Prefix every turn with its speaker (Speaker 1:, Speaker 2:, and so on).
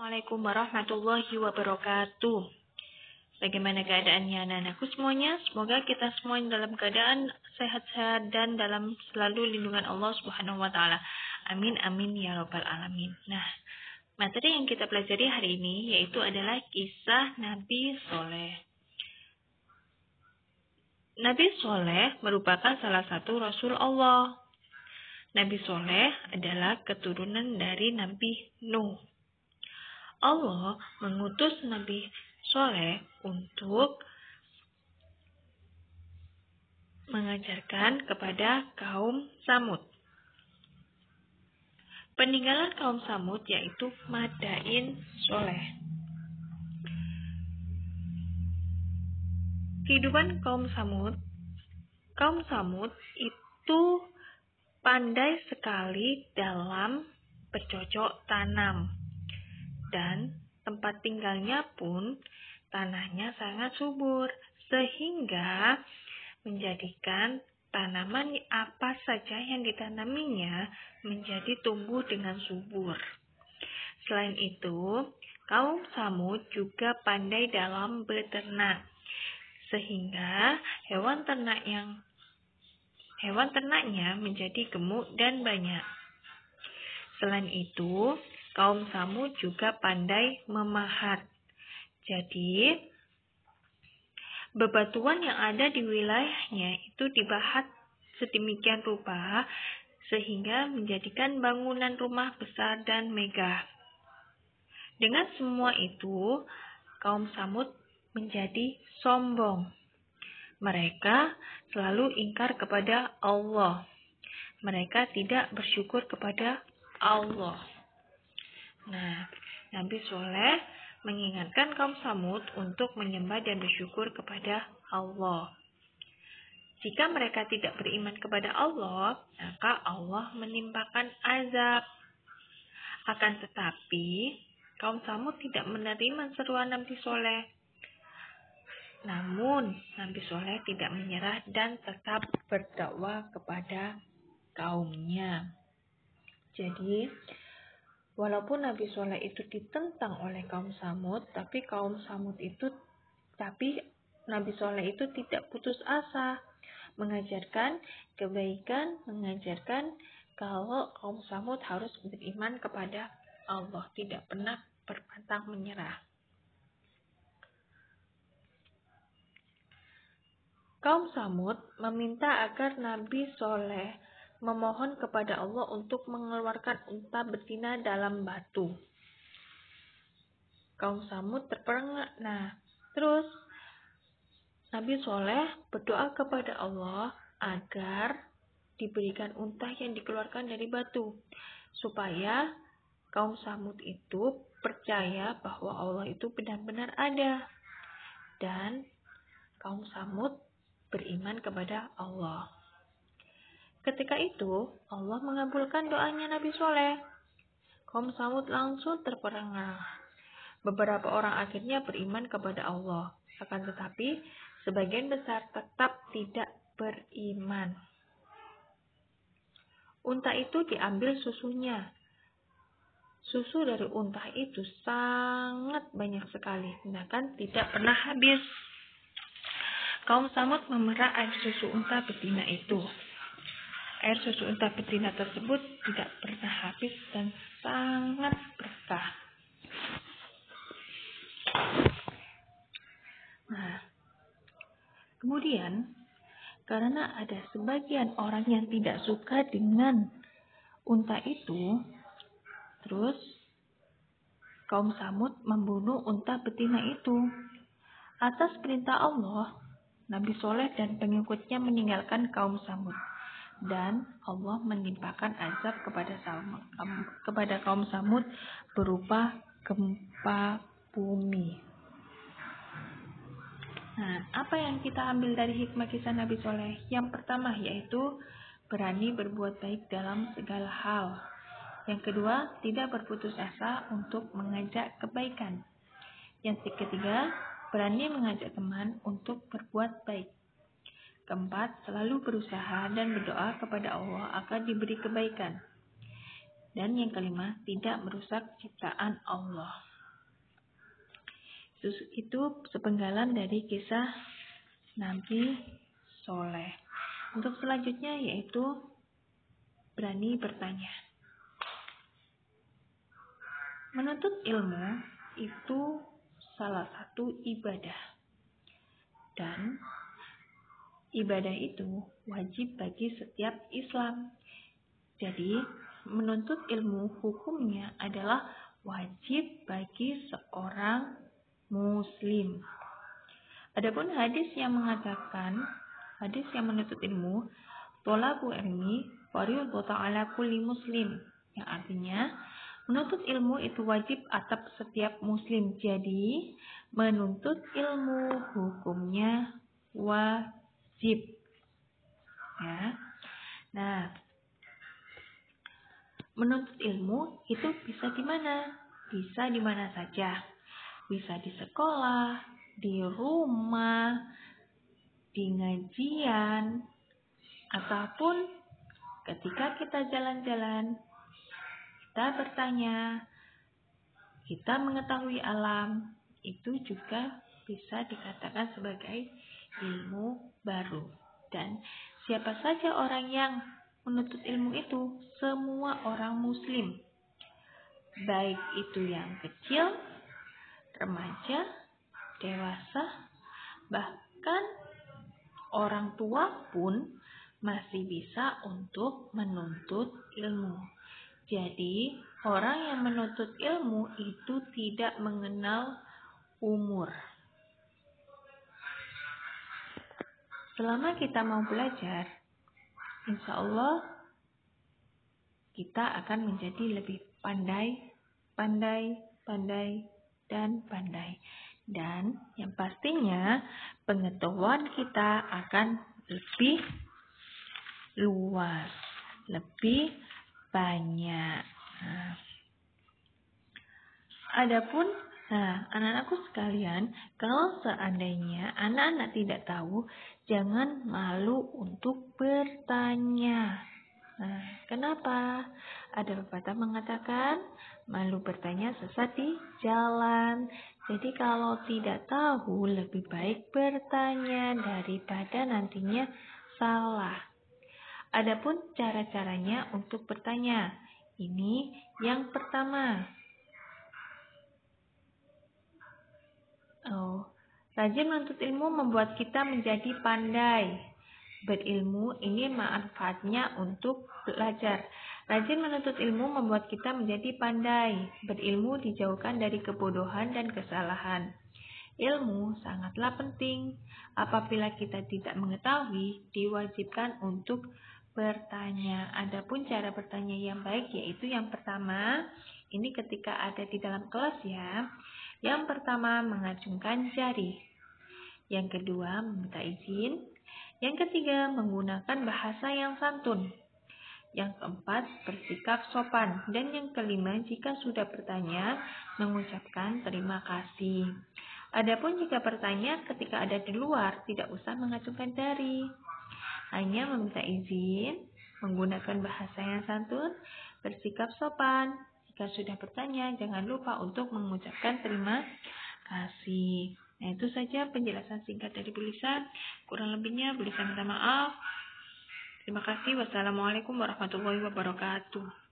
Speaker 1: Assalamualaikum warahmatullahi wabarakatuh. Bagaimana keadaannya anak-anakku semuanya? Semoga kita semua dalam keadaan sehat-sehat dan dalam selalu lindungan Allah Subhanahu wa taala. Amin amin ya rabbal alamin. Nah, materi yang kita pelajari hari ini yaitu adalah kisah Nabi Soleh. Nabi Soleh merupakan salah satu Rasul Allah. Nabi Soleh adalah keturunan dari Nabi Nuh. Allah mengutus Nabi Soleh untuk mengajarkan kepada kaum Samud. Peninggalan kaum Samud yaitu Madain Soleh. Kehidupan kaum Samud itu pandai sekali dalam bercocok tanam. Dan tempat tinggalnya pun tanahnya sangat subur, sehingga menjadikan tanaman apa saja yang ditanaminya menjadi tumbuh dengan subur. Selain itu, kaum Samud juga pandai dalam beternak, sehingga hewan ternaknya menjadi gemuk dan banyak. Selain itu, kaum Samud juga pandai memahat. Jadi, bebatuan yang ada di wilayahnya itu dibahat sedemikian rupa sehingga menjadikan bangunan rumah besar dan megah. Dengan semua itu, kaum Samud menjadi sombong. Mereka selalu ingkar kepada Allah. Mereka tidak bersyukur kepada Allah. Nah, Nabi Soleh mengingatkan kaum Samud untuk menyembah dan bersyukur kepada Allah. Jika mereka tidak beriman kepada Allah, maka Allah menimpakan azab. Akan tetapi, kaum Samud tidak menerima seruan Nabi Soleh. Namun, Nabi Soleh tidak menyerah dan tetap berdakwah kepada kaumnya. Jadi, walaupun Nabi Soleh itu ditentang oleh kaum Samud, tapi Nabi Soleh itu tidak putus asa, mengajarkan kebaikan, mengajarkan kalau kaum Samud harus beriman kepada Allah, tidak pernah berpantang menyerah. Kaum Samud meminta agar Nabi Soleh memohon kepada Allah untuk mengeluarkan unta betina dalam batu. Kaum Samud terperangah. Terus Nabi Soleh berdoa kepada Allah agar diberikan unta yang dikeluarkan dari batu, supaya kaum Samud itu percaya bahwa Allah itu benar-benar ada. Dan kaum Samud beriman kepada Allah. Ketika itu, Allah mengabulkan doanya Nabi Soleh. Kaum Samud langsung terperangah. Beberapa orang akhirnya beriman kepada Allah. Akan tetapi, sebagian besar tetap tidak beriman. Unta itu diambil susunya. Susu dari unta itu sangat banyak sekali, bahkan tidak pernah habis. Kaum Samud memerah air susu unta betina itu. Air susu unta betina tersebut tidak pernah habis dan sangat berkah. Kemudian, karena ada sebagian orang yang tidak suka dengan unta itu, terus kaum Samud membunuh unta betina itu. Atas perintah Allah, Nabi Soleh dan pengikutnya meninggalkan kaum Samud. Dan Allah menimpakan azab kepada kaum Samud berupa gempa bumi. Apa yang kita ambil dari hikmah kisah Nabi Soleh? Yang pertama yaitu berani berbuat baik dalam segala hal. Yang kedua, tidak berputus asa untuk mengajak kebaikan. Yang ketiga, berani mengajak teman untuk berbuat baik. Keempat, selalu berusaha dan berdoa kepada Allah agar diberi kebaikan. Dan yang kelima, tidak merusak ciptaan Allah. Itu sepenggalan dari kisah Nabi Soleh. Untuk selanjutnya yaitu berani bertanya. Menuntut ilmu itu salah satu ibadah. Dan ibadah itu wajib bagi setiap Islam. Jadi, menuntut ilmu hukumnya adalah wajib bagi seorang Muslim. Adapun hadis yang menuntut ilmu, thalabu ilmi fardhun ala kulli muslim, yang artinya menuntut ilmu itu wajib atas setiap muslim. Jadi, menuntut ilmu hukumnya wajib. Ya. Nah, menuntut ilmu itu bisa di mana? Bisa di mana saja. Bisa di sekolah, di rumah, di ngajian, ataupun ketika kita jalan-jalan, kita bertanya, kita mengetahui alam, itu juga bisa dikatakan sebagai ilmu baru. Dan siapa saja orang yang menuntut ilmu itu, semua orang Muslim, baik itu yang kecil, remaja, dewasa, bahkan orang tua pun masih bisa untuk menuntut ilmu. Jadi, orang yang menuntut ilmu itu tidak mengenal umur. Selama kita mau belajar, insya Allah kita akan menjadi lebih pandai. Dan yang pastinya pengetahuan kita akan lebih luas, lebih banyak. Adapun anak-anakku sekalian, kalau seandainya anak-anak tidak tahu, jangan malu untuk bertanya. Kenapa? Ada pepatah mengatakan, malu bertanya sesat di jalan. Jadi kalau tidak tahu, lebih baik bertanya daripada nantinya salah. Adapun cara-caranya untuk bertanya, ini yang pertama. Rajin menuntut ilmu membuat kita menjadi pandai. Berilmu ini manfaatnya untuk belajar. Rajin menuntut ilmu membuat kita menjadi pandai. Berilmu dijauhkan dari kebodohan dan kesalahan. Ilmu sangatlah penting. Apabila kita tidak mengetahui, diwajibkan untuk bertanya. Adapun cara bertanya yang baik yaitu yang pertama, ini ketika ada di dalam kelas ya. Yang pertama, mengacungkan jari. Yang kedua, meminta izin. Yang ketiga, menggunakan bahasa yang santun. Yang keempat, bersikap sopan. Dan yang kelima, jika sudah bertanya, mengucapkan terima kasih. Adapun jika bertanya ketika ada di luar, tidak usah mengacungkan jari. Hanya meminta izin, menggunakan bahasa yang santun, bersikap sopan. Jika sudah bertanya, jangan lupa untuk mengucapkan terima kasih. Nah, itu saja penjelasan singkat dari Bu Lisa. Kurang lebihnya Bu Lisa minta maaf. Terima kasih. Wassalamualaikum warahmatullahi wabarakatuh.